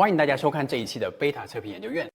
欢迎大家收看这一期的贝塔测评研究院。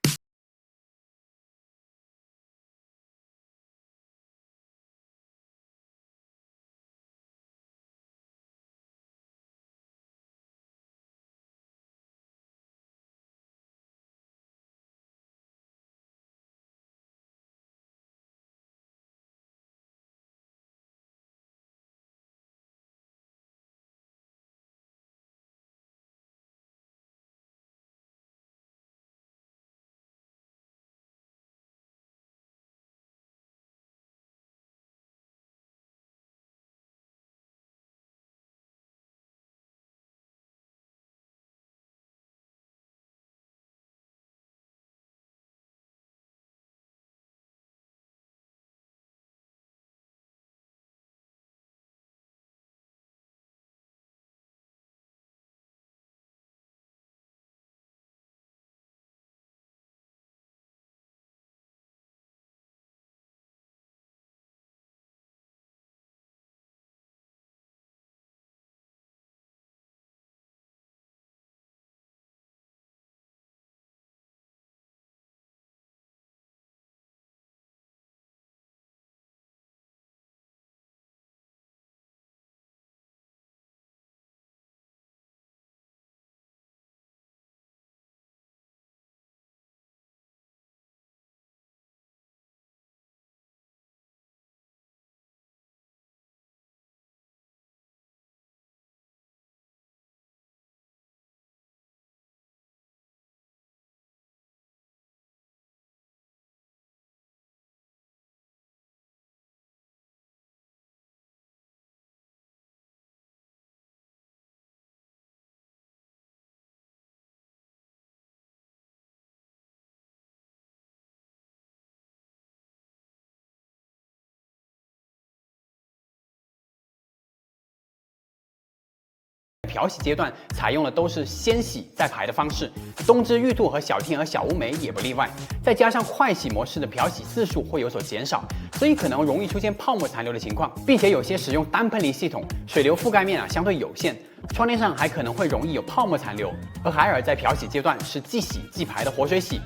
漂洗阶段采用的都是先洗再排的方式，东芝玉兔和小天鹅小乌梅也不例外。再加上快洗模式的漂洗次数会有所减少，所以可能容易出现泡沫残留的情况，并且有些使用单喷淋系统，水流覆盖面相对有限，窗帘上还可能会容易有泡沫残留。而海尔在漂洗阶段是即洗即排的活水洗，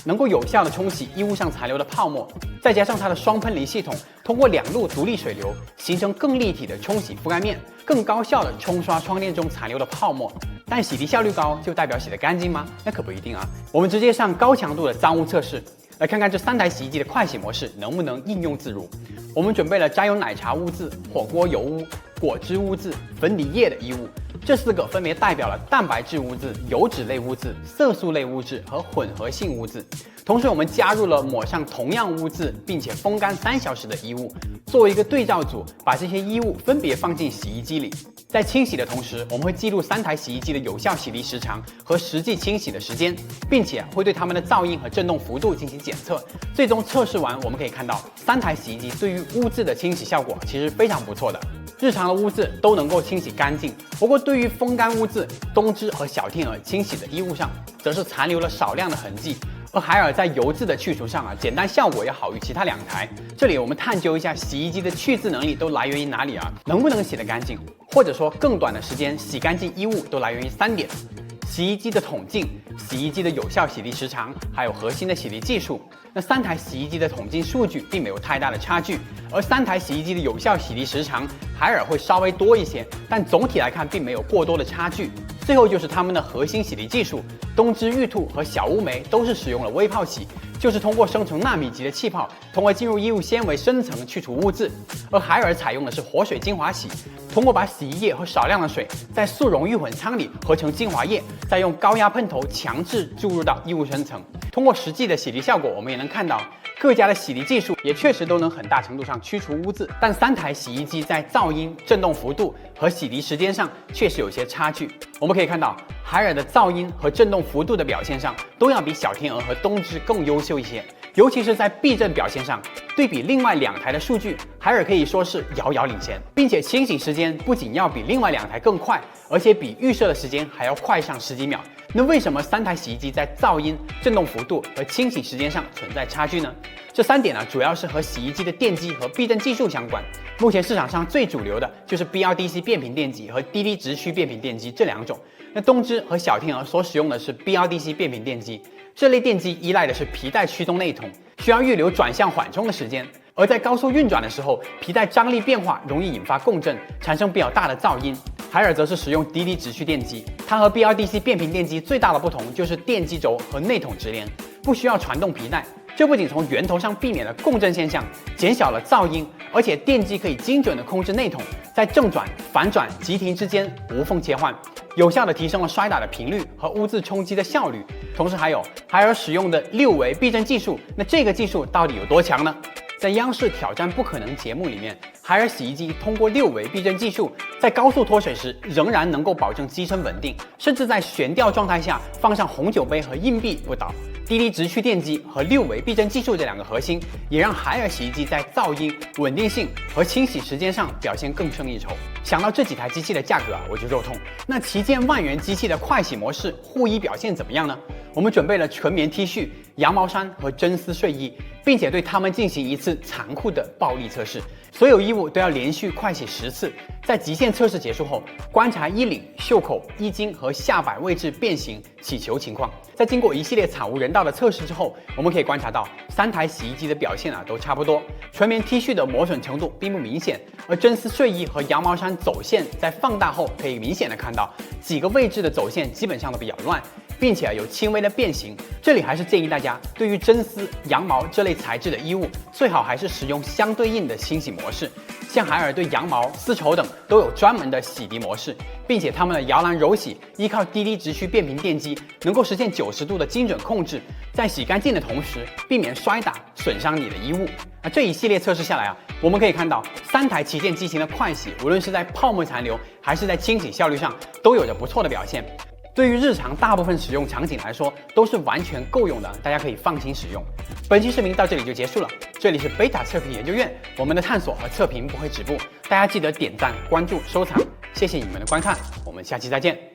能够有效的冲洗衣物上残留的泡沫，再加上它的双喷淋系统，通过2路独立水流，形成更立体的冲洗覆盖面，更高效的冲刷窗帘中残留的泡沫。但洗涤效率高就代表洗得干净吗？那可不一定啊。我们直接上高强度的脏污测试，来看看这3台洗衣机的快洗模式能不能应用自如。我们准备了沾有奶茶污渍、火锅油污、果汁污渍、粉底液的衣物，这4个分别代表了蛋白质污渍、油脂类污渍、色素类污渍和混合性污渍。同时，我们加入了抹上同样污渍并且风干3小时的衣物，作为一个对照组，把这些衣物分别放进洗衣机里。在清洗的同时，我们会记录3台洗衣机的有效洗涤时长和实际清洗的时间，并且会对它们的噪音和振动幅度进行检测。最终测试完，我们可以看到3台洗衣机对于污渍的清洗效果其实非常不错的。日常的污渍都能够清洗干净，不过对于风干污渍，东芝和小天鹅清洗的衣物上，则是残留了少量的痕迹。而海尔在油渍的去除上简单效果要好于其他2台。这里我们探究一下洗衣机的去渍能力都来源于哪里能不能洗得干净，或者说更短的时间洗干净衣物都来源于3点：洗衣机的统净、洗衣机的有效洗涤时长，还有核心的洗涤技术。那3台洗衣机的统计数据并没有太大的差距，而3台洗衣机的有效洗涤时长，海尔会稍微多一些，但总体来看并没有过多的差距。最后就是它们的核心洗涤技术，东芝玉兔和小乌梅都是使用了微泡洗，就是通过生成纳米级的气泡，从而进入衣物纤维深层去除污渍。而海尔采用的是活水精华洗，通过把洗衣液和少量的水在速溶预混仓里合成精华液，再用高压喷头强制注入到衣物深层。通过实际的洗涤效果，我们也能看到各家的洗涤技术也确实都能很大程度上驱除污渍，但3台洗衣机在噪音、振动幅度和洗涤时间上确实有些差距。我们可以看到，海尔的噪音和振动幅度的表现上都要比小天鹅和东芝更优秀一些，尤其是在避震表现上，对比另外2台的数据，海尔可以说是遥遥领先，并且清洗时间不仅要比另外2台更快，而且比预设的时间还要快上10几秒。那为什么3台洗衣机在噪音、振动幅度和清洗时间上存在差距呢？这3点主要是和洗衣机的电机和避震技术相关。目前市场上最主流的就是 BLDC 变频电机和滴滴直驱变频电机这2种。那东芝和小天鹅所使用的是 BLDC 变频电机，这类电机依赖的是皮带驱动内筒，需要预留转向缓冲的时间。而在高速运转的时候，皮带张力变化容易引发共振，产生比较大的噪音。海尔则是使用滴滴直驱电机，它和 BLDC 变频电机最大的不同就是电机轴和内筒直连，不需要传动皮带。这不仅从源头上避免了共振现象，减小了噪音，而且电机可以精准地控制内筒在正转、反转、急停之间无缝切换，有效地提升了摔打的频率和污渍冲击的效率。同时还有海尔使用的6维避震技术，那这个技术到底有多强呢？在央视挑战不可能节目里面，海尔洗衣机通过6维避震技术，在高速脱水时仍然能够保证机身稳定，甚至在悬吊状态下放上红酒杯和硬币不倒。滴滴直驱电机和6维避震技术这2个核心，也让海尔洗衣机在噪音、稳定性和清洗时间上表现更胜一筹。想到这几台机器的价格我就肉痛。那旗舰万元机器的快洗模式护衣表现怎么样呢？我们准备了纯棉 T 恤、羊毛衫和真丝睡衣，并且对它们进行一次残酷的暴力测试。所有衣物都要连续快洗10次。在极限测试结束后，观察衣领、袖口、衣襟和下摆位置变形、起球情况。在经过一系列惨无人道的测试之后，我们可以观察到3台洗衣机的表现都差不多。纯棉 T 恤的磨损程度并不明显，而真丝睡衣和羊毛衫走线在放大后可以明显的看到几个位置的走线基本上都比较乱，并且有轻微的变形。这里还是建议大家对于真丝、羊毛这类材质的衣物，最好还是使用相对应的清洗模式。像海尔对羊毛、丝绸等都有专门的洗涤模式，并且它们的摇篮柔洗依靠滴滴直驱变频电机，能够实现90度的精准控制，在洗干净的同时，避免摔打损伤你的衣物。这一系列测试下来我们可以看到3台旗舰机型的快洗，无论是在泡沫残留还是在清洗效率上，都有着不错的表现。对于日常大部分使用场景来说，都是完全够用的，大家可以放心使用。本期视频到这里就结束了，这里是贝塔测评研究院，我们的探索和测评不会止步，大家记得点赞、关注、收藏，谢谢你们的观看，我们下期再见。